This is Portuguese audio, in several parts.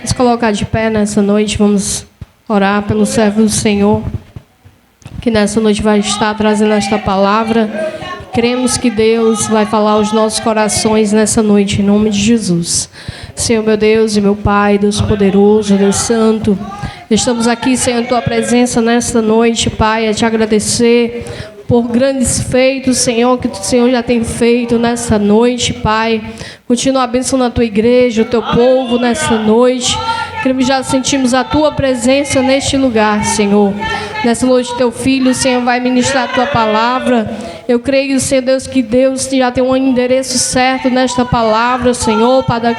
Vamos colocar de pé nessa noite, vamos orar pelo servo do Senhor, que nessa noite vai estar trazendo esta palavra. Cremos que Deus vai falar aos nossos corações nessa noite, em nome de Jesus. Senhor, meu Deus e meu Pai, Deus poderoso, Deus santo, estamos aqui, Senhor, em Tua presença nesta noite, Pai, a Te agradecer por grandes feitos, Senhor, que o Senhor já tem feito nessa noite, Pai. Continua abençoando a Tua igreja, o Teu povo nessa noite. Queremos, já sentimos a Tua presença neste lugar, Senhor. Nessa noite, Teu Filho, Senhor, vai ministrar a Tua palavra. Eu creio, Senhor Deus, que Deus já tem um endereço certo nesta palavra, Senhor, para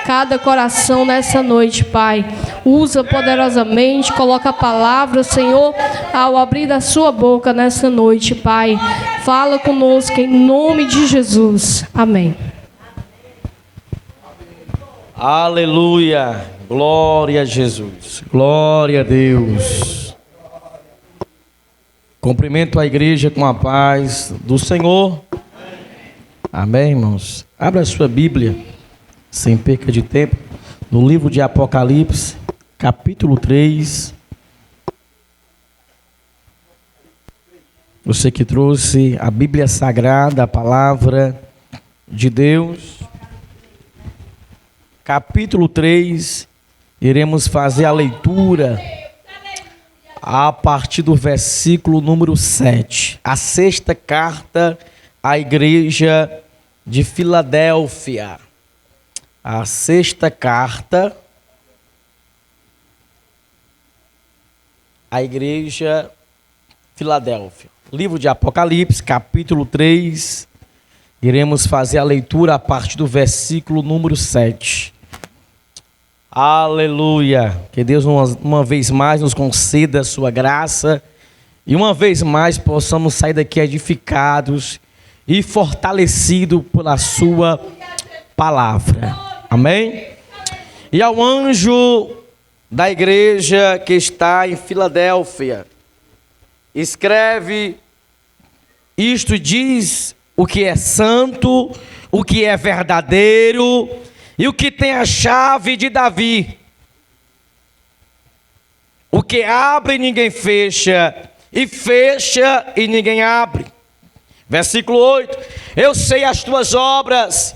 cada coração nessa noite, Pai. Usa poderosamente, coloca a palavra, Senhor, ao abrir da sua boca nessa noite, Pai. Fala conosco em nome de Jesus. Amém. Aleluia, glória a Jesus, glória a Deus. Cumprimento a igreja com a paz do Senhor. Amém, irmãos? Abra a sua Bíblia, sem perca de tempo, no livro de Apocalipse, capítulo 3. Você que trouxe a Bíblia Sagrada, a palavra de Deus. Capítulo 3, iremos fazer a leitura a partir do versículo número 7. A sexta carta à igreja de Filadélfia. A sexta carta à igreja Filadélfia. Livro de Apocalipse, capítulo 3. Iremos fazer a leitura a partir do versículo número 7. Aleluia, que Deus uma vez mais nos conceda a sua graça e uma vez mais possamos sair daqui edificados e fortalecidos pela sua palavra, amém? E ao anjo da igreja que está em Filadélfia, escreve: isto diz o que é santo, o que é verdadeiro e o que tem a chave de Davi, o que abre e ninguém fecha, e fecha e ninguém abre. Versículo 8: eu sei as tuas obras,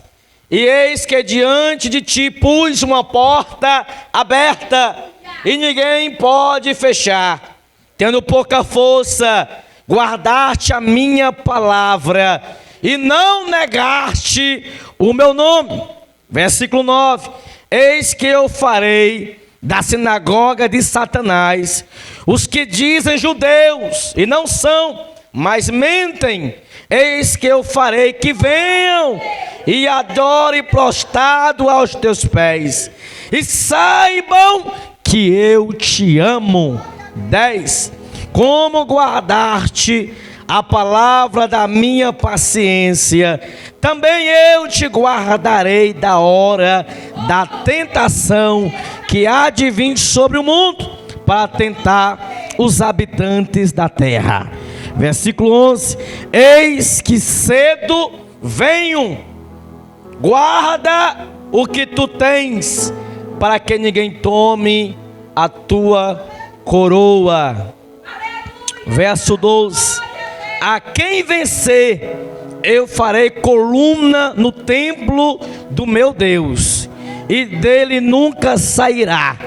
e eis que diante de ti pus uma porta aberta, e ninguém pode fechar. Tendo pouca força, guardaste a minha palavra, e não negaste o meu nome. Versículo 9: eis que eu farei da sinagoga de Satanás os que dizem judeus e não são, mas mentem. Eis que eu farei que venham e adorem prostrado aos teus pés, e saibam que eu te amo. 10: como guardaste a palavra da minha paciência, também eu te guardarei da hora da tentação que há de vir sobre o mundo, para tentar os habitantes da terra. Versículo 11: eis que cedo venho, guarda o que tu tens, para que ninguém tome a tua coroa. Verso 12: a quem vencer, eu farei coluna no templo do meu Deus, e dele nunca sairá.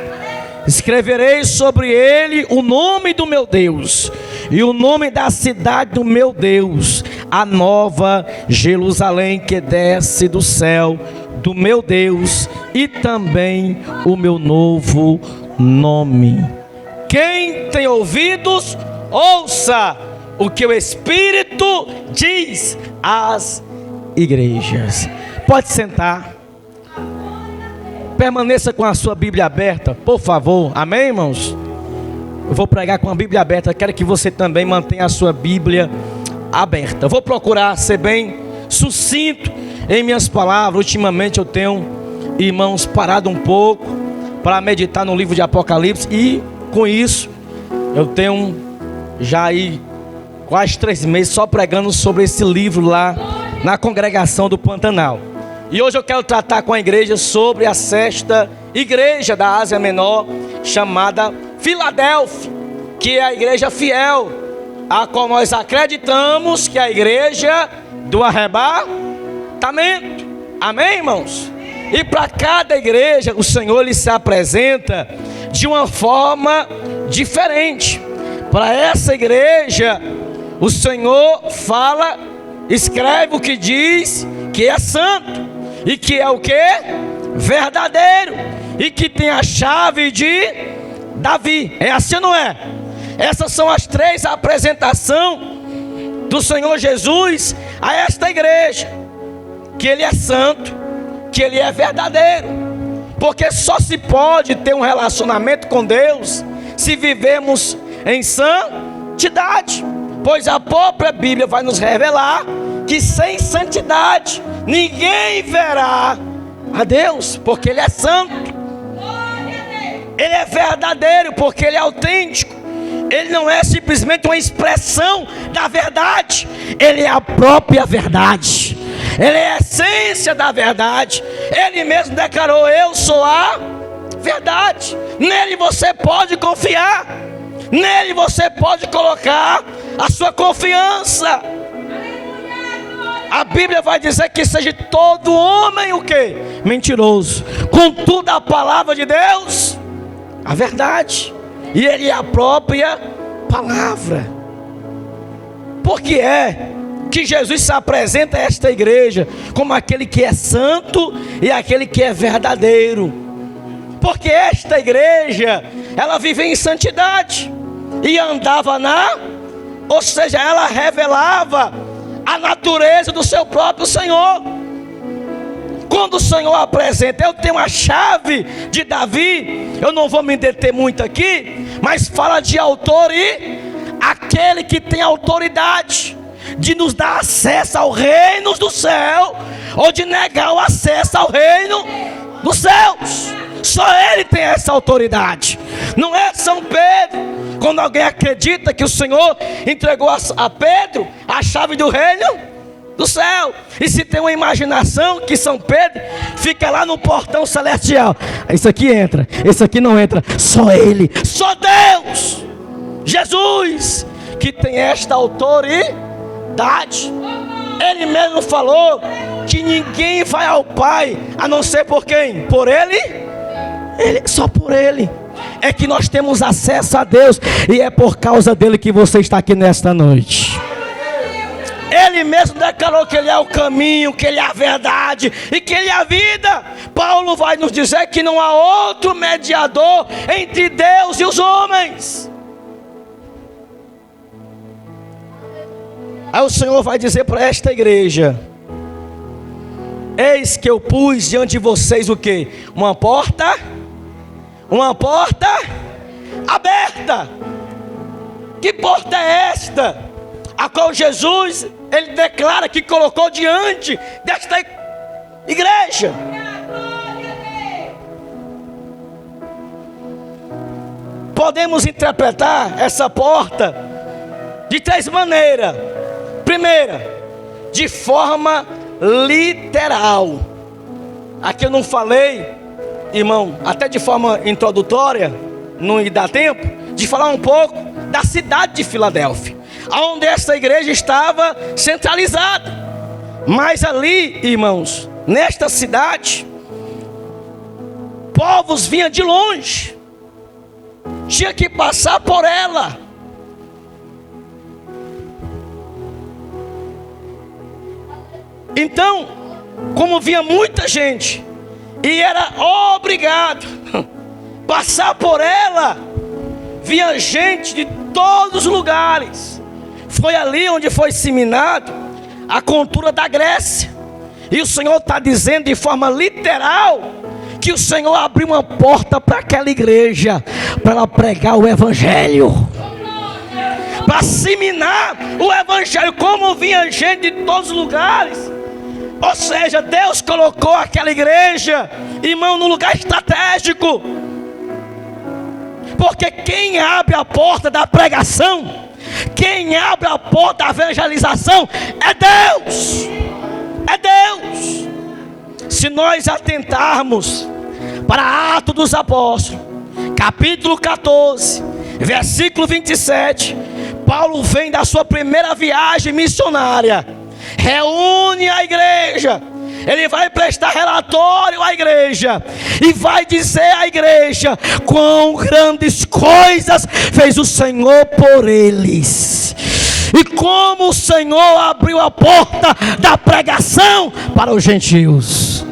Escreverei sobre ele o nome do meu Deus, e o nome da cidade do meu Deus, a nova Jerusalém que desce do céu do meu Deus, e também o meu novo nome. Quem tem ouvidos, ouça o que o Espírito diz às igrejas. Pode sentar. Permaneça com a sua Bíblia aberta, por favor. Amém, irmãos? Eu vou pregar com a Bíblia aberta. Quero que você também mantenha a sua Bíblia aberta. Eu vou procurar ser bem sucinto em minhas palavras. Ultimamente eu tenho, irmãos, parado um pouco para meditar no livro de Apocalipse. E com isso eu tenho já aí quase 3 meses só pregando sobre esse livro lá na congregação do Pantanal. E hoje eu quero tratar com a igreja sobre a sexta igreja da Ásia Menor, chamada Filadélfia, que é a igreja fiel, a qual nós acreditamos que é a igreja do arrebatamento. Amém, irmãos? E para cada igreja, o Senhor ele se apresenta de uma forma diferente. Para essa igreja, o Senhor fala, escreve o que diz que é santo, e que é o que? Verdadeiro, e que tem a chave de Davi. É assim ou não é? Essas são as três apresentações do Senhor Jesus a esta igreja: que Ele é santo, que Ele é verdadeiro, porque só se pode ter um relacionamento com Deus se vivemos em santidade, pois a própria Bíblia vai nos revelar que sem santidade ninguém verá a Deus, porque Ele é santo. Ele é verdadeiro, porque Ele é autêntico. Ele não é simplesmente uma expressão da verdade, Ele é a própria verdade. Ele é a essência da verdade. Ele mesmo declarou: eu sou a verdade. Nele você pode confiar, nele você pode colocar a sua confiança. A Bíblia vai dizer que seja todo homem o quê? Mentiroso. Contudo, a palavra de Deus, a verdade. E Ele é a própria palavra. Por que é que Jesus se apresenta a esta igreja como aquele que é santo e aquele que é verdadeiro? Porque esta igreja, ela vive em santidade e andava ou seja, ela revelava a natureza do seu próprio Senhor. Quando o Senhor apresenta: eu tenho a chave de Davi, eu não vou me deter muito aqui, mas fala de autor e aquele que tem autoridade de nos dar acesso ao reino do céu, ou de negar o acesso ao reino dos céus. Só Ele tem essa autoridade. Não é São Pedro. Quando alguém acredita que o Senhor entregou a Pedro a chave do reino do céu, e se tem uma imaginação que São Pedro fica lá no portão celestial: isso aqui entra, esse aqui não entra. Só Ele, só Deus, Jesus, que tem esta autoridade. Ele mesmo falou que ninguém vai ao Pai a não ser por quem? Por Ele. Só por Ele é que nós temos acesso a Deus, e é por causa dele que você está aqui nesta noite. Ele mesmo declarou que Ele é o caminho, que Ele é a verdade e que Ele é a vida. Paulo vai nos dizer que não há outro mediador entre Deus e os homens. Aí o Senhor vai dizer para esta igreja: eis que eu pus diante de vocês o quê? Uma porta aberta. Que porta é esta? A qual Jesus, Ele declara que colocou diante desta igreja. Podemos interpretar essa porta de três maneiras. Primeira, de forma literal. Aqui eu não falei, irmão, até de forma introdutória, não me dá tempo de falar um pouco da cidade de Filadélfia, onde essa igreja estava centralizada. Mas ali, irmãos, nesta cidade, povos vinham de longe, tinha que passar por ela. Então, como vinha muita gente e era obrigado passar por ela, vinha gente de todos os lugares. Foi ali onde foi disseminado a cultura da Grécia. E o Senhor está dizendo de forma literal que o Senhor abriu uma porta para aquela igreja, para ela pregar o Evangelho, para disseminar o Evangelho. Como vinha gente de todos os lugares, ou seja, Deus colocou aquela igreja, irmão, num lugar estratégico. Porque quem abre a porta da pregação, quem abre a porta da evangelização é Deus. É Deus. Se nós atentarmos para Atos dos Apóstolos, capítulo 14, versículo 27, Paulo vem da sua primeira viagem missionária, reúne a igreja, ele vai prestar relatório à igreja e vai dizer à igreja quão grandes coisas fez o Senhor por eles, e como o Senhor abriu a porta da pregação para os gentios.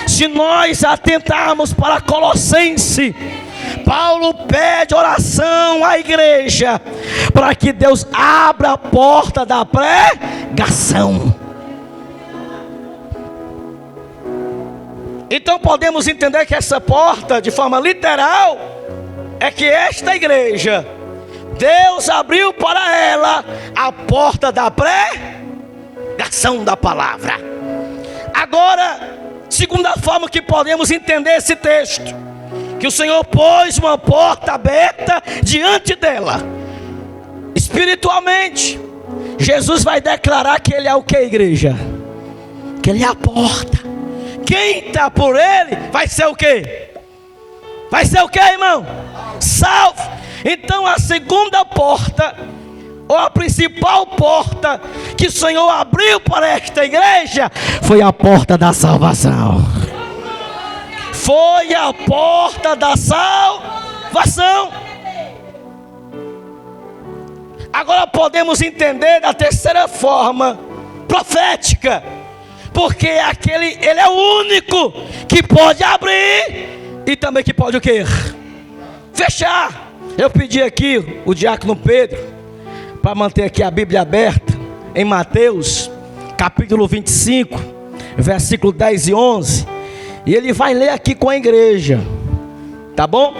Se nós atentarmos para Colossenses, Paulo pede oração à igreja para que Deus abra a porta da pregação. Então podemos entender que essa porta, de forma literal, é que esta igreja, Deus abriu para ela a porta da pregação da palavra. Agora, segunda forma que podemos entender esse texto, que o Senhor pôs uma porta aberta diante dela. Espiritualmente, Jesus vai declarar que Ele é o que, igreja? Que Ele é a porta. Quem está por Ele vai ser o que? Vai ser o que, irmão? Salvo. Então a segunda porta, ou a principal porta que o Senhor abriu para esta igreja, foi a porta da salvação. Foi a porta da salvação. Agora podemos entender da terceira forma, profética, porque ele é o único que pode abrir e também que pode o quê? Fechar. Eu pedi aqui o diácono Pedro para manter aqui a Bíblia aberta em Mateus capítulo 25, versículo 10 e 11, e ele vai ler aqui com a igreja, tá bom?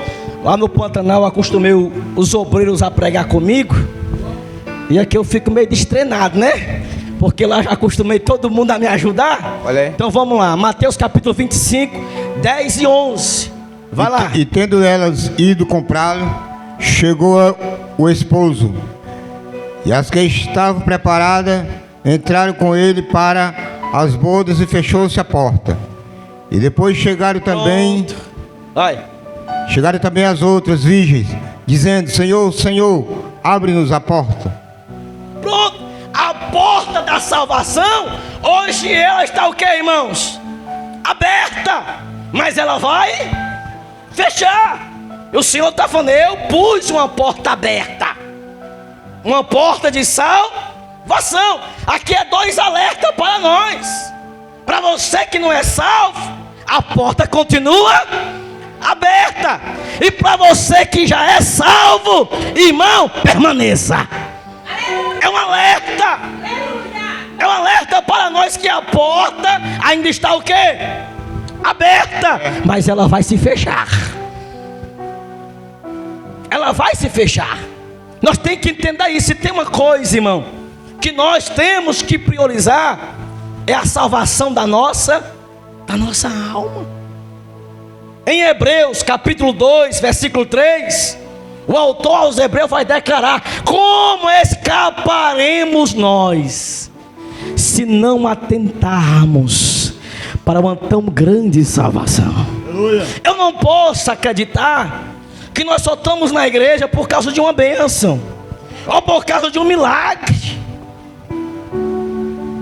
Lá no Pantanal eu acostumei os obreiros a pregar comigo, e aqui eu fico meio destreinado, né? Porque lá já acostumei todo mundo a me ajudar. Olha aí. Então vamos lá, Mateus capítulo 25, 10 e 11. Vai lá. E tendo elas ido comprá-lo, chegou o esposo, e as que estavam preparadas entraram com ele para as bodas, e fechou-se a porta. E depois chegaram também as outras virgens, dizendo: Senhor, Senhor, abre-nos a porta. Pronto, a porta da salvação, hoje ela está o que, irmãos? Aberta, mas ela vai fechar. E o Senhor está falando: eu pus uma porta aberta, uma porta de salvação. Aqui é dois alertas para nós. Para você que não é salvo, a porta continua aberta. E para você que já é salvo, irmão, permaneça. É um alerta. É um alerta para nós que a porta ainda está o quê? Aberta, mas ela vai se fechar. Ela vai se fechar. Nós temos que entender isso. E tem uma coisa, irmão, que nós temos que priorizar, é a salvação da nossa alma. Em Hebreus capítulo 2, versículo 3, o autor aos Hebreus vai declarar: como escaparemos nós, se não atentarmos para uma tão grande salvação? Aleluia. Eu não posso acreditar que nós só estamos na igreja por causa de uma bênção, ou por causa de um milagre.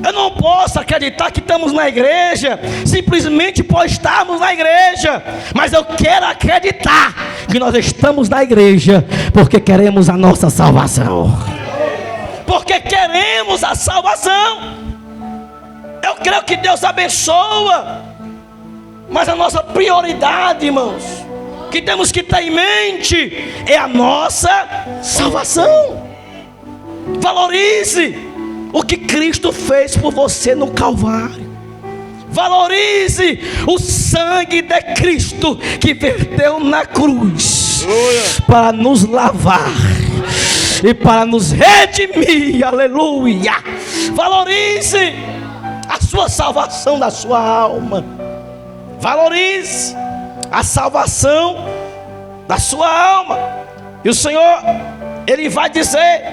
Eu não posso acreditar que estamos na igreja simplesmente por estarmos na igreja, mas eu quero acreditar que nós estamos na igreja porque queremos a nossa salvação, porque queremos a salvação. Eu creio que Deus abençoa, mas a nossa prioridade, irmãos, que temos que ter em mente é a nossa salvação. Valorize o que Cristo fez por você no Calvário. Valorize o sangue de Cristo que verteu na cruz para nos lavar e para nos redimir. Aleluia. Valorize a sua salvação da sua alma. Valorize a salvação da sua alma. E o Senhor, Ele vai dizer: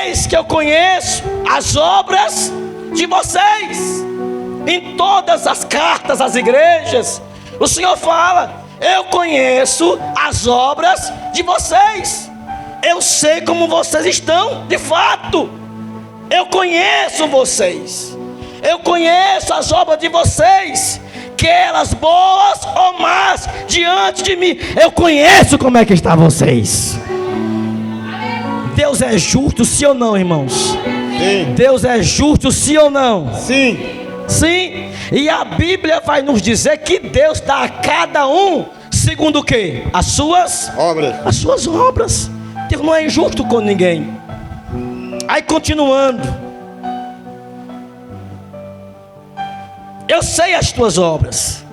eis que eu conheço as obras de vocês. Em todas as cartas às igrejas, o Senhor fala: eu conheço as obras de vocês. Eu sei como vocês estão de fato. Eu conheço vocês. Eu conheço as obras de vocês, que elas boas ou más diante de mim. Eu conheço como é que está vocês. Deus é justo, sim ou não, irmãos? Sim. Deus é justo, sim ou não? Sim. Sim. E a Bíblia vai nos dizer que Deus dá a cada um segundo o quê? As suas obras. Deus não é injusto com ninguém. Aí continuando: eu sei as tuas obras,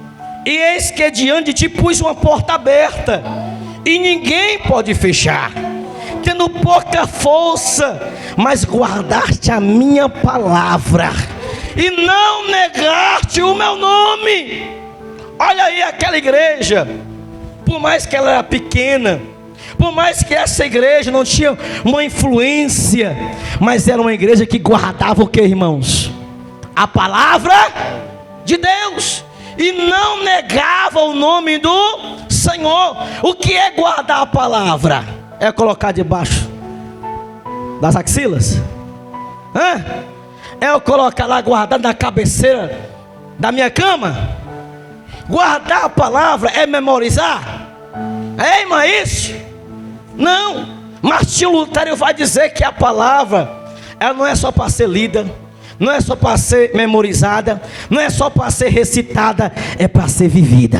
e eis que diante de ti pus uma porta aberta, e ninguém pode fechar. Tendo pouca força, mas guardaste a minha palavra, e não negaste o meu nome. Olha aí aquela igreja, por mais que ela era pequena, por mais que essa igreja não tinha uma influência, mas era uma igreja que guardava o que, irmãos? A palavra de Deus, e não negava o nome do Senhor. O que é guardar a palavra? É colocar debaixo das axilas? É eu colocar lá guardado na cabeceira da minha cama? Guardar a palavra é memorizar? É, irmã, isso? Não. Martinho Lutero vai dizer que a palavra, ela não é só para ser lida, não é só para ser memorizada, não é só para ser recitada, é para ser vivida.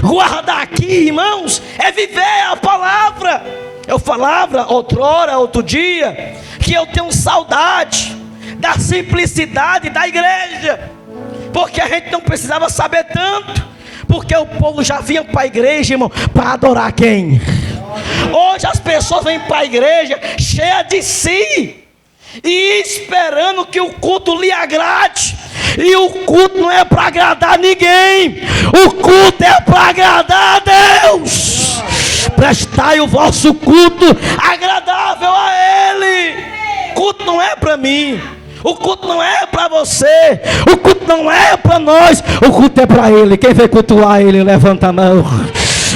Guardar aqui, irmãos, é viver a palavra. Eu falava outrora, outro dia, que eu tenho saudade da simplicidade da igreja, porque a gente não precisava saber tanto, porque o povo já vinha para a igreja, irmão, para adorar quem? Hoje as pessoas vêm para a igreja cheia de si, e esperando que o culto lhe agrade. E o culto não é para agradar ninguém, o culto é para agradar a Deus. Prestai o vosso culto agradável a Ele. Culto não é para mim, o culto não é para você, o culto não é para nós, o culto é para Ele. Quem vem cultuar Ele, levanta a mão.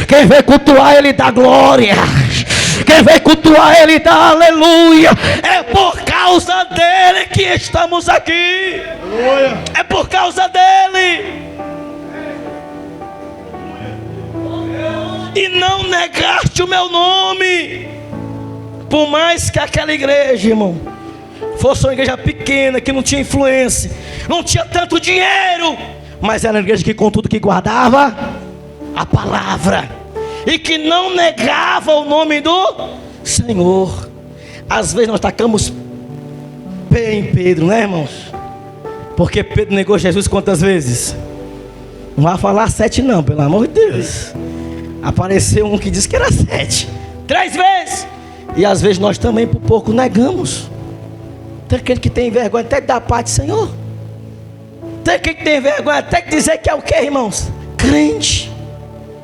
Quem vem cultuar Ele, dá glória. Quem vem cultuar Ele, dá aleluia. É por causa dEle que estamos aqui. É por causa dEle. E não negaste o meu nome. Por mais que aquela igreja, irmão, fosse uma igreja pequena, que não tinha influência, não tinha tanto dinheiro, mas era uma igreja que contudo que guardava a palavra, e que não negava o nome do Senhor. Às vezes nós tacamos pé em Pedro, né, irmãos? Porque Pedro negou Jesus quantas vezes? Não vai falar 7 não, pelo amor de Deus. Apareceu um que disse que era 7, 3 vezes. E às vezes nós também por pouco negamos. Tem aquele que tem vergonha até de dar parte, Senhor. Tem aquele que tem vergonha até de dizer que é o que, irmãos? Crente.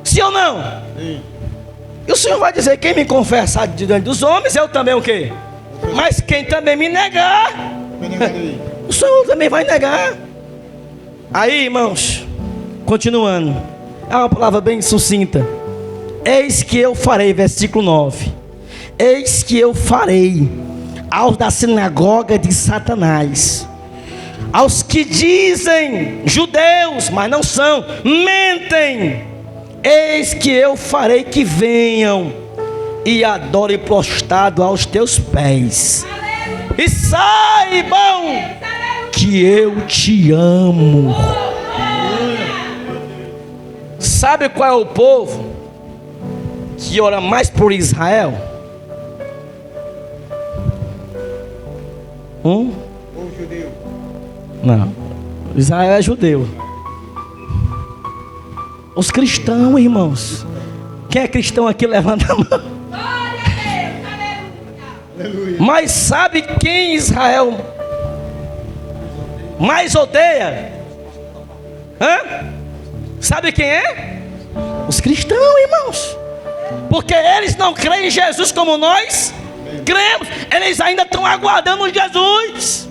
Sim ou não? Sim. E o Senhor vai dizer: quem me confessar diante dos homens, eu também o quê? Mas quem também me negar, o Senhor também vai negar. Aí, irmãos, continuando, é uma palavra bem sucinta. Eis que eu farei, versículo 9. Eis que eu farei aos da sinagoga de Satanás, aos que dizem judeus, mas não são, mentem. Eis que eu farei que venham e adorem prostrado aos teus pés, e saibam que eu te amo. Sabe qual é o povo que ora mais por Israel? O judeu. Não, Israel é judeu. Os cristãos, irmãos. Quem é cristão aqui, levanta a mão. Mas sabe quem Israel mais odeia? Sabe quem é? Os cristãos, irmãos. Porque eles não creem em Jesus como nós cremos. Eles ainda estão aguardando Jesus.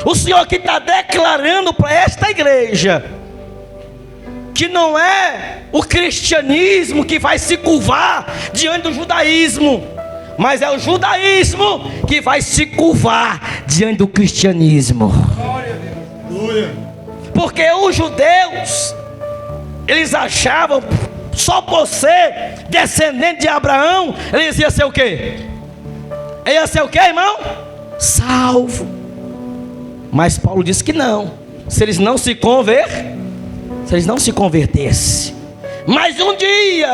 O Senhor aqui está declarando para esta igreja que não é o cristianismo que vai se curvar diante do judaísmo, mas é o judaísmo que vai se curvar diante do cristianismo. Porque os judeus, eles achavam, só por ser descendente de Abraão, eles iam ser o quê? Ele ia ser o quê, irmão? Salvo. Mas Paulo disse que não. Se eles não se convertessem, mas um dia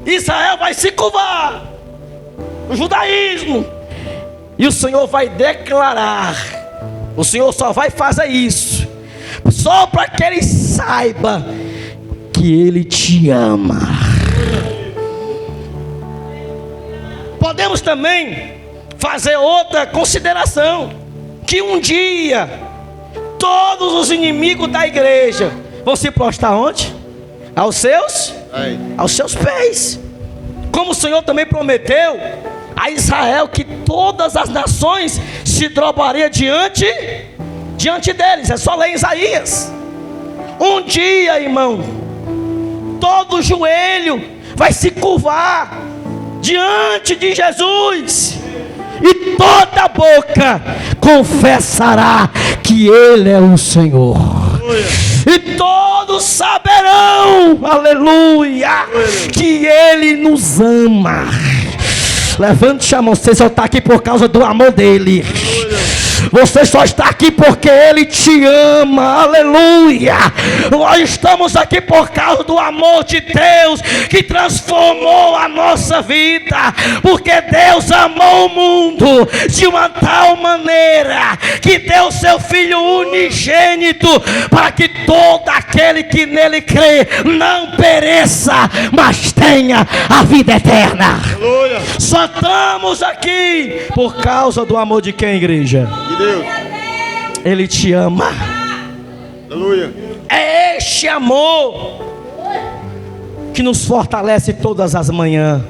Israel vai se curvar o judaísmo, e o Senhor vai declarar. O Senhor só vai fazer isso só para que ele saiba que Ele te ama. Podemos também fazer outra consideração, que um dia todos os inimigos da igreja vão se prostrar onde? Aos seus pés. Como o Senhor também prometeu a Israel que todas as nações se dobrariam diante deles. É só ler em Isaías. Um dia, irmão, todo joelho vai se curvar diante de Jesus, e toda boca confessará que Ele é o Senhor. E todos saberão, aleluia, que Ele nos ama. Levante a mão. Você só está aqui por causa do amor dEle. Você só está aqui porque Ele te ama, aleluia. Nós estamos aqui por causa do amor de Deus, que transformou a nossa vida. Porque Deus amou o mundo de uma tal maneira que deu seu Filho unigênito, para que todo aquele que nele crê não pereça, mas tenha a vida eterna. Aleluia. Só estamos aqui por causa do amor de quem, igreja? Deus. Ele te ama. Aleluia. É este amor que nos fortalece todas as manhãs.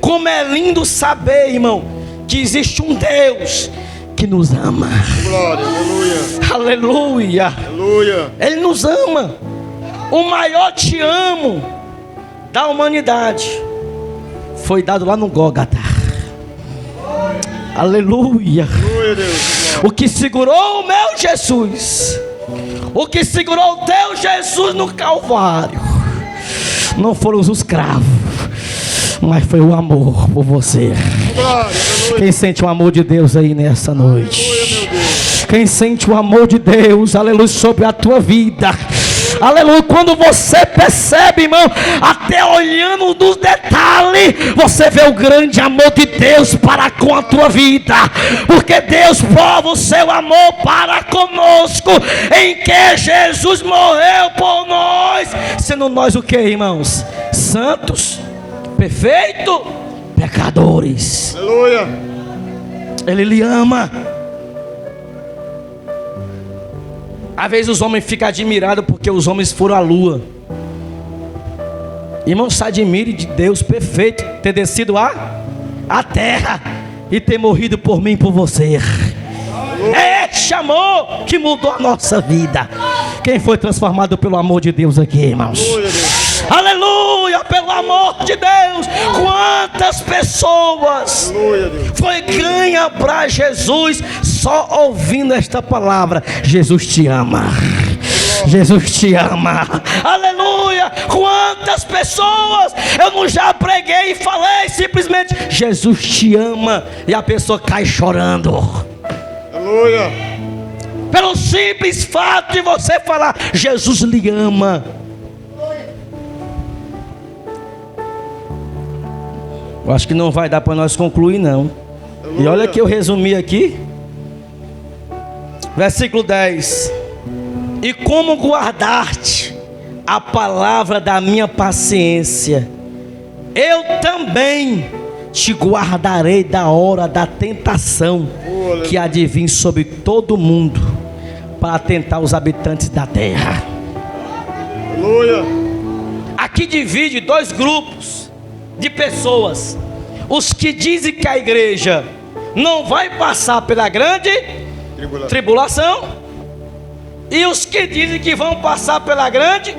Como é lindo saber, irmão, que existe um Deus que nos ama. Glória, aleluia. Aleluia. Aleluia. Ele nos ama. O maior te amo da humanidade foi dado lá no Gólgota. Aleluia. Aleluia, Deus. O que segurou o meu Jesus, o que segurou o teu Jesus no Calvário, não foram os cravos, mas foi o amor por você. Quem sente o amor de Deus aí nessa noite? Quem sente o amor de Deus, aleluia, sobre a tua vida? Aleluia. Quando você percebe, irmão, até olhando nos detalhes, você vê o grande amor de Deus para com a tua vida. Porque Deus prova o seu amor para conosco, em que Jesus morreu por nós, sendo nós o que, irmãos? Santos, perfeitos, pecadores. Aleluia. Ele lhe ama. Às vezes os homens ficam admirados porque os homens foram à lua. Irmão, se admire de Deus perfeito ter descido à terra e ter morrido por mim e por você. É este amor que mudou a nossa vida. Quem foi transformado pelo amor de Deus aqui, irmãos? Aleluia, pelo amor de Deus. Quantas pessoas foi ganha para Jesus só ouvindo esta palavra: Jesus te ama. Jesus te ama. Aleluia. Quantas pessoas eu não já preguei e falei simplesmente: Jesus te ama, e a pessoa cai chorando. Aleluia. Pelo simples fato de você falar: Jesus lhe ama. Eu acho que não vai dar para nós concluir, não. Aleluia. E olha que eu resumi aqui. Versículo 10. E como guardaste a palavra da minha paciência, eu também te guardarei da hora da tentação que há de vir sobre todo mundo, para tentar os habitantes da terra. Aleluia. Aqui divide dois grupos de pessoas: os que dizem que a igreja não vai passar pela grande tribulação. E os que dizem que vão passar pela grande,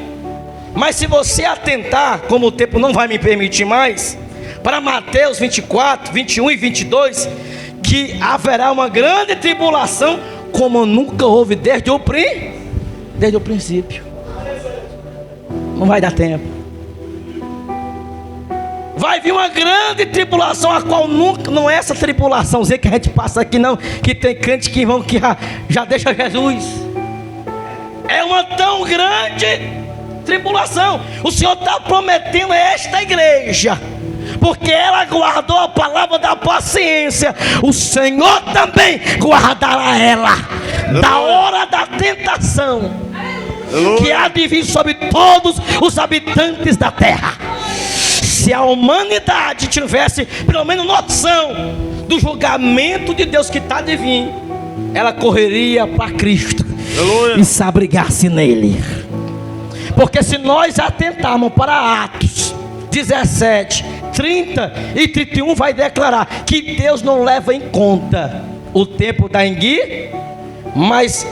mas se você atentar, como o tempo não vai me permitir mais, para Mateus 24, 21 e 22, que haverá uma grande tribulação, como nunca houve desde o princípio. Não vai dar tempo. Vai vir uma grande tribulação, a qual nunca, não é essa tribulaçãozinha que a gente passa aqui não, que tem crente que vão que já deixa Jesus. É uma tão grande tribulação. O Senhor está prometendo a esta igreja, porque ela guardou a palavra da paciência. O Senhor também guardará ela da hora da tentação, que há de vir sobre todos os habitantes da terra. Se a humanidade tivesse pelo menos noção do julgamento de Deus que está de vir, ela correria para Cristo e se abrigasse nele. Porque se nós atentarmos para Atos 17, 30 e 31, vai declarar que Deus não leva em conta o tempo da enguia, mas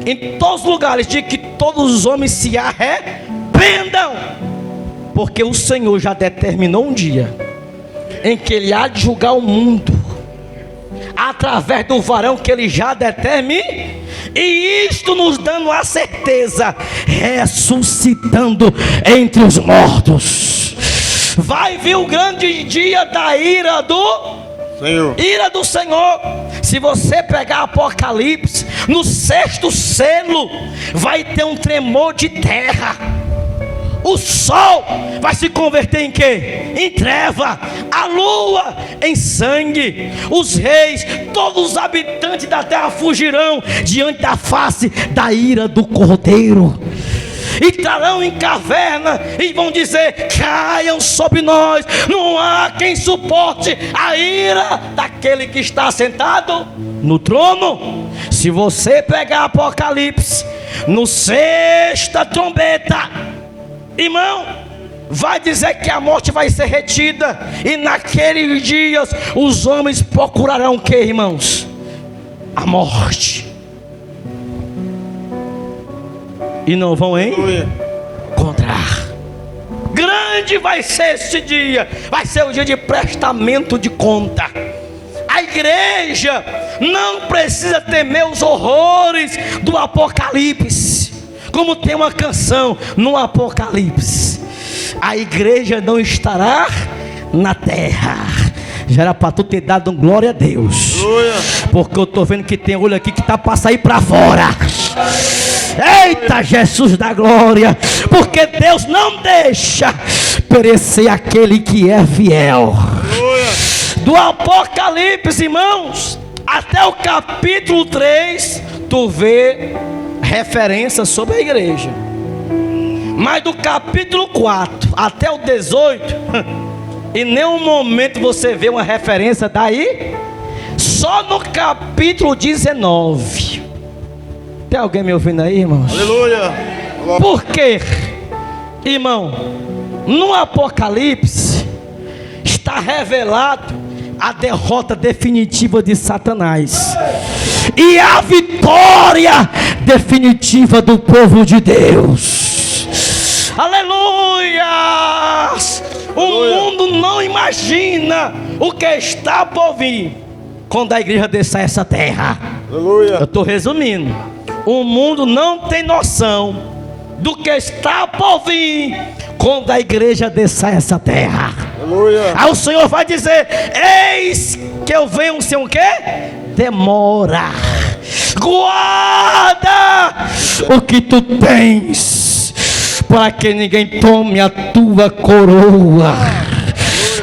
em todos os lugares diz que todos os homens se arrependam, porque o Senhor já determinou um dia em que Ele há de julgar o mundo através do varão que Ele já determinou, e isto nos dando a certeza, ressuscitando entre os mortos. Vai vir o grande dia da ira do Senhor. Se você pegar Apocalipse, no 6º selo vai ter um tremor de terra. O sol vai se converter em quê? Em treva. A lua em sangue. Os reis, todos os habitantes da terra fugirão diante da face da ira do Cordeiro. Entrarão em caverna e vão dizer: caiam sobre nós. Não há quem suporte a ira daquele que está sentado no trono. Se você pegar Apocalipse, no 6ª trombeta, irmão, vai dizer que a morte vai ser retida. E naqueles dias os homens procurarão o que, irmãos? A morte. E não vão encontrar. Grande vai ser esse dia. Vai ser o dia de prestamento de conta. A igreja não precisa temer os horrores do Apocalipse, como tem uma canção no Apocalipse: a igreja não estará na terra. Já era para tu ter dado um glória a Deus, porque eu estou vendo que tem olho aqui que está para sair para fora. Eita, Jesus da glória, porque Deus não deixa perecer aquele que é fiel. Do Apocalipse, irmãos, até o capítulo 3, tu vê referência sobre a igreja. Mas do capítulo 4 até o 18, em nenhum momento você vê uma referência daí. Só no capítulo 19. Tem alguém me ouvindo aí, irmãos? Aleluia. Por quê, irmão? No Apocalipse está revelado a derrota definitiva de Satanás e a vitória definitiva do povo de Deus. Aleluia! O mundo não imagina o que está por vir quando a igreja descer essa terra. Aleluia. Eu estou resumindo. O mundo não tem noção do que está por vir quando a igreja descer essa terra. Aleluia. Aí o Senhor vai dizer: eis que eu venho sem o quê? Demora. Guarda o que tu tens, para que ninguém tome a tua coroa.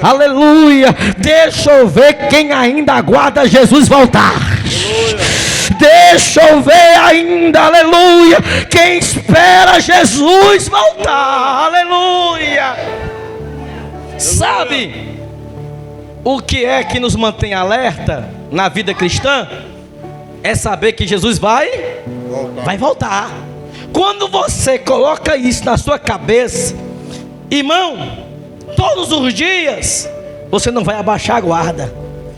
Aleluia. Deixa eu ver quem ainda aguarda Jesus voltar. Aleluia. Deixa eu ver ainda, aleluia, quem espera Jesus voltar. Aleluia. Sabe o que é que nos mantém alerta na vida cristã? É saber que Jesus vai voltar. Quando você coloca isso na sua cabeça, irmão, todos os dias você não vai abaixar a guarda.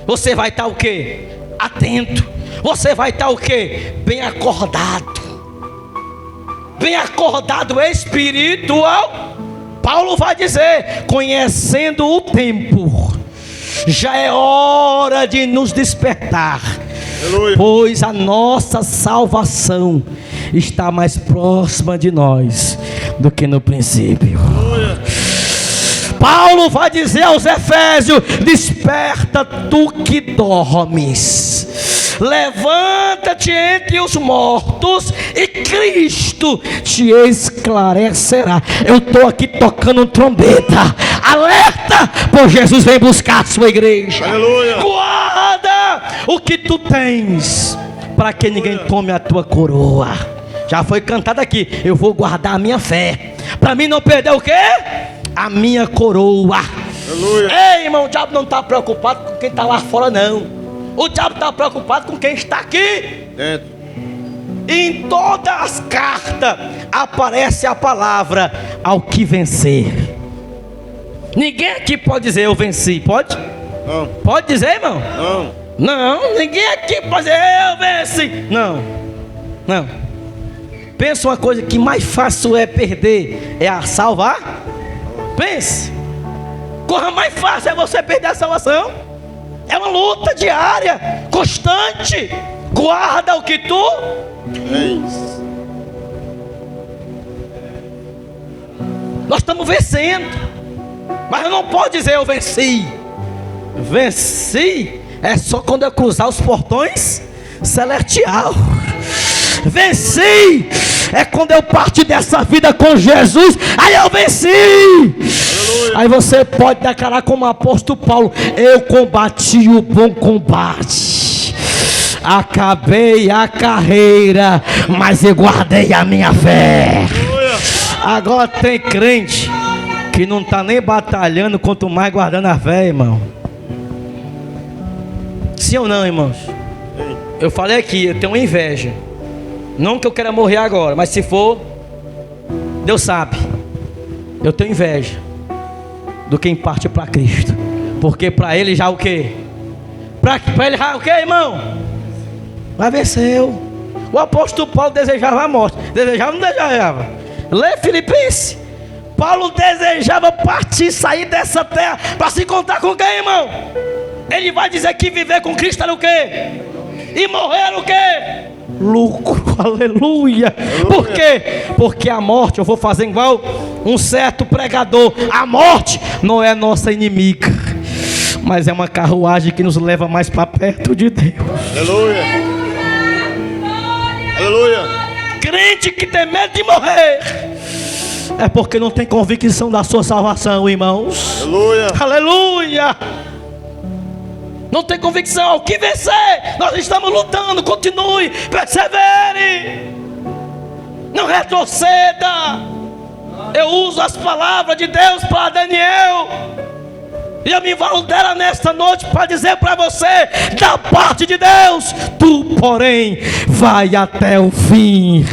Você vai estar o quê? Atento. Você vai estar o quê? Bem acordado. Bem acordado espiritual. Paulo vai dizer: conhecendo o tempo, já é hora de nos despertar. Aleluia. Pois a nossa salvação está mais próxima de nós do que no princípio. Aleluia. Paulo vai dizer aos Efésios: desperta tu que dormes, levanta-te entre os mortos e Cristo te esclarecerá. Eu estou aqui tocando trombeta, alerta, pois Jesus vem buscar a sua igreja. Aleluia. Guarda o que tu tens, para que ninguém tome a tua coroa. Já foi cantado aqui: eu vou guardar a minha fé, para mim não perder o quê? A minha coroa. Aleluia. Ei, irmão, o diabo não está preocupado com quem está lá fora, não. O diabo está preocupado com quem está aqui dentro. Em todas as cartas aparece a palavra ao que vencer. Ninguém aqui pode dizer eu venci, pode? Não. Pode dizer, irmão? Não. Não, ninguém aqui pode dizer eu venci. Não. Não. Pensa uma coisa que mais fácil é perder, é a salvar. Pense. Corra mais fácil é você perder a salvação. É uma luta diária, constante. Guarda o que tu tens. Nós estamos vencendo, mas eu não posso dizer eu venci. Venci é só quando eu cruzar os portões celestial. Venci é quando eu partir dessa vida com Jesus. Aí eu venci. Aleluia. Aí você pode declarar como apóstolo Paulo: eu combati o bom combate, acabei a carreira, mas eu guardei a minha fé. Aleluia. Agora tem crente que não está nem batalhando, quanto mais guardando a fé, irmão. Sim ou não, irmãos? Eu falei aqui, eu tenho inveja. Não que eu queira morrer agora, mas se for, Deus sabe. Eu tenho inveja do quem parte para Cristo, porque para ele já o quê? Para ele já o quê, irmão? Mas venceu. O apóstolo Paulo desejava a morte. Desejava ou não desejava? Lê Filipenses. Paulo desejava partir, sair dessa terra para se encontrar com quem, irmão? Ele vai dizer que viver com Cristo era o quê? E morrer era o quê? Lucro, aleluia. Por quê? Porque a morte, eu vou fazer igual um certo pregador: a morte não é nossa inimiga, mas é uma carruagem que nos leva mais para perto de Deus. Aleluia. Aleluia. Crente que tem medo de morrer é porque não tem convicção da sua salvação, irmãos. Aleluia. Aleluia. Não tem convicção. Ao que vencer, nós estamos lutando. Continue, persevere, não retroceda. Eu uso as palavras de Deus para Daniel, e eu me valo dela nesta noite para dizer para você: da parte de Deus, tu porém vai até o fim.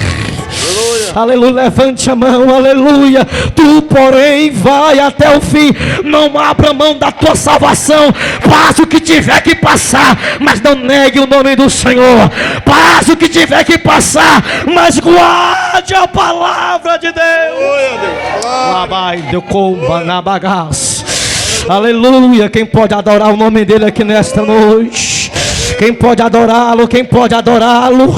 Aleluia. Aleluia, levante a mão, aleluia. Tu porém vai até o fim. Não abra mão da tua salvação. Passe o que tiver que passar, mas não negue o nome do Senhor. Passe o que tiver que passar, mas guarde a palavra de Deus. Labai de comba na bagaça. Aleluia. Quem pode adorar o nome dele aqui nesta noite? Quem pode adorá-lo? Quem pode adorá-lo?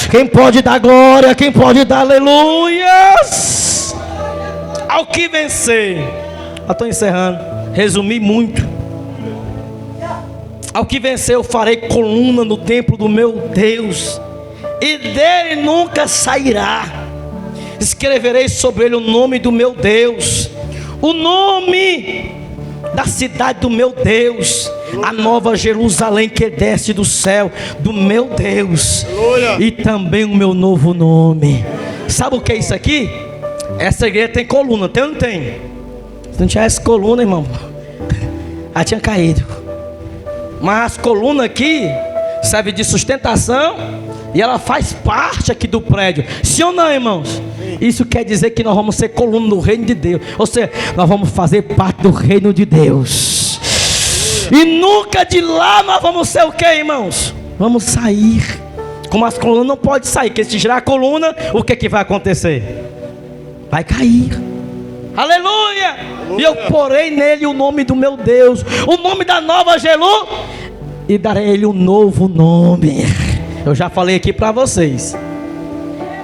Quem pode dar glória? Quem pode dar aleluias? Ao que vencer. Eu estou encerrando. Resumi muito. Ao que vencer, eu farei coluna no templo do meu Deus, e dele nunca sairá. Escreverei sobre ele o nome do meu Deus, o nome da cidade do meu Deus, a nova Jerusalém que desce do céu do meu Deus, e também o meu novo nome. Sabe o que é isso aqui? Essa igreja tem coluna, tem ou não tem? Se não tivesse coluna, irmão, ela tinha caído. Mas as colunas aqui servem de sustentação, e ela faz parte aqui do prédio. Sim ou não, irmãos? Isso quer dizer que nós vamos ser coluna do reino de Deus. Ou seja, nós vamos fazer parte do reino de Deus. E nunca de lá nós vamos ser o que, irmãos? Vamos sair. Como as colunas não podem sair, porque se tirar a coluna, o que vai acontecer? Vai cair. Aleluia! E eu porei nele o nome do meu Deus, o nome da nova Jeru, e darei a ele um novo nome. Eu já falei aqui para vocês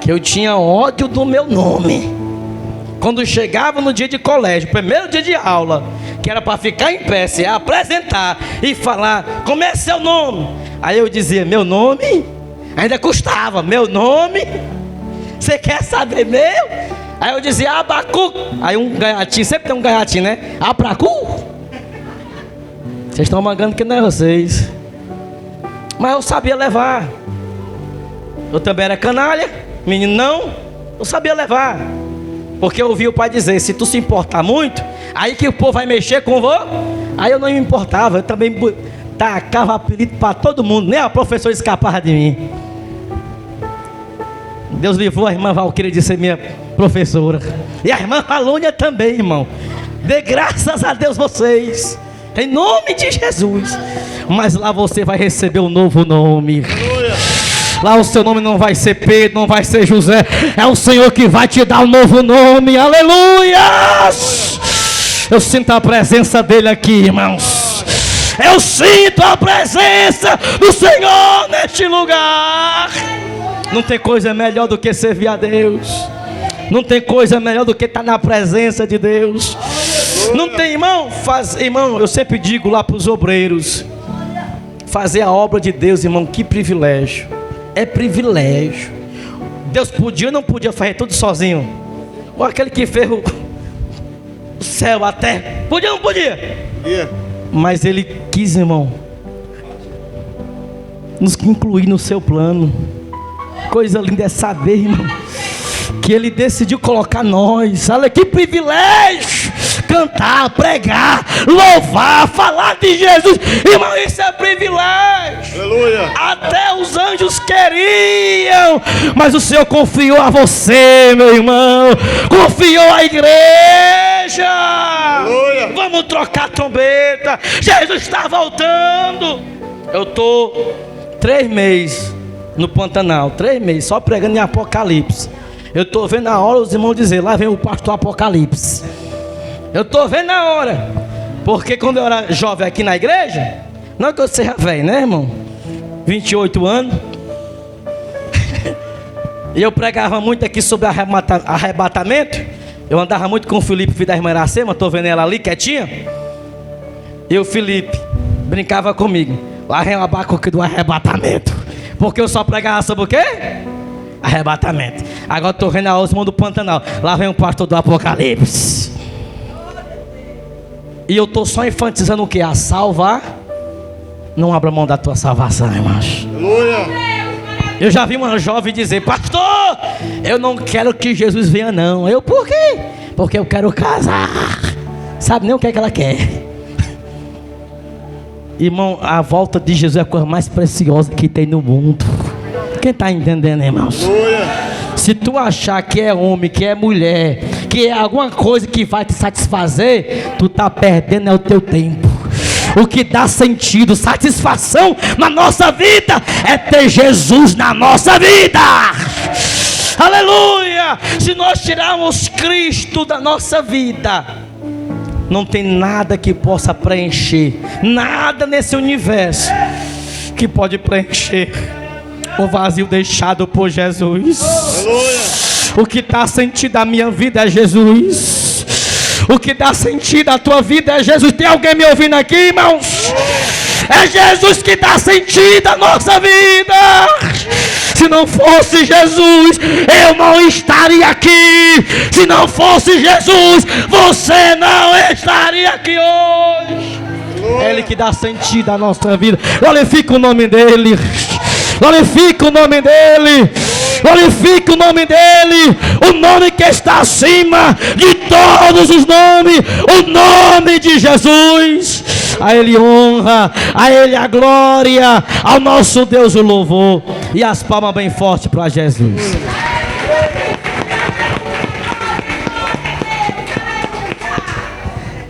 que eu tinha ódio do meu nome. Quando chegava no dia de colégio, primeiro dia de aula, que era para ficar em pé, se apresentar e falar, como é seu nome? Aí eu dizia, meu nome? Ainda custava, meu nome? Você quer saber meu? Aí eu dizia, Abacu. Aí um gaiatinho, sempre tem um gaiatinho, né? Abracu. Vocês estão mangando que não é vocês. Mas eu sabia levar. Eu também era canalha, menino não. Eu sabia levar. Porque eu ouvi o pai dizer, se tu se importar muito, aí que o povo vai mexer com você. Aí eu não me importava, eu também tacava apelido para todo mundo, nem a professora escapava de mim. Deus livrou a irmã Valquíria de ser minha professora. E a irmã Valônia também, irmão. Dê graças a Deus vocês, em nome de Jesus. Mas lá você vai receber um novo nome. Lá o seu nome não vai ser Pedro, não vai ser José. É o Senhor que vai te dar um novo nome. Aleluia! Eu sinto a presença dele aqui, irmãos. Eu sinto a presença do Senhor neste lugar. Não tem coisa melhor do que servir a Deus. Não tem coisa melhor do que estar na presença de Deus. Não tem, irmão. Irmão, eu sempre digo lá para os obreiros, fazer a obra de Deus, irmão, que privilégio. É privilégio. Deus podia ou não podia fazer tudo sozinho? Ou aquele que fez o céu, a terra, podia ou não podia? Mas ele quis, irmão, nos incluir no seu plano. Coisa linda é saber, irmão, que ele decidiu colocar nós. Olha que privilégio. Cantar, pregar, louvar, falar de Jesus. Irmão, isso é privilégio. Aleluia. Até os anjos queriam, mas o Senhor confiou a você, meu irmão. Confiou a igreja. Aleluia. Vamos trocar a trombeta. Jesus está voltando. Eu estou 3 meses no Pantanal, 3 meses só pregando em Apocalipse. Eu estou vendo a hora os irmãos dizer, lá vem o pastor Apocalipse. Eu estou vendo na hora. Porque quando eu era jovem aqui na igreja, não é que eu seja velho, né, irmão? 28 anos. E eu pregava muito aqui sobre arrebatamento. Eu andava muito com o Felipe, filho da irmã Iracema. Estou vendo ela ali, quietinha. E o Felipe brincava comigo. Lá vem o Abacuque do arrebatamento. Porque eu só pregava sobre o quê? Arrebatamento. Agora estou vendo a Osmond do Pantanal. Lá vem o pastor do Apocalipse. E eu estou só enfatizando o que? A salvar. Não abra mão da tua salvação, irmãos. Aleluia. Eu já vi uma jovem dizer, pastor, eu não quero que Jesus venha não. Eu, por quê? Porque eu quero casar. Sabe nem o que é que ela quer. Irmão, a volta de Jesus é a coisa mais preciosa que tem no mundo. Quem está entendendo, irmãos? Aleluia. Se tu achar que é homem, que é mulher, que é alguma coisa que vai te satisfazer, tu está perdendo o teu tempo. O que dá sentido, satisfação na nossa vida é ter Jesus na nossa vida. Aleluia! Se nós tirarmos Cristo da nossa vida, não tem nada que possa preencher, nada nesse universo que pode preencher o vazio deixado por Jesus. Aleluia. O que dá sentido à minha vida é Jesus. O que dá sentido à tua vida é Jesus. Tem alguém me ouvindo aqui, irmãos? É Jesus que dá sentido à nossa vida. Se não fosse Jesus, eu não estaria aqui. Se não fosse Jesus, você não estaria aqui hoje. É Ele que dá sentido à nossa vida. Glorifica o nome dEle. Glorifica o nome dEle. Glorifica o nome dEle. O nome que está acima de todos os nomes. O nome de Jesus. A Ele honra, a Ele a glória, ao nosso Deus o louvor. E as palmas bem fortes para Jesus.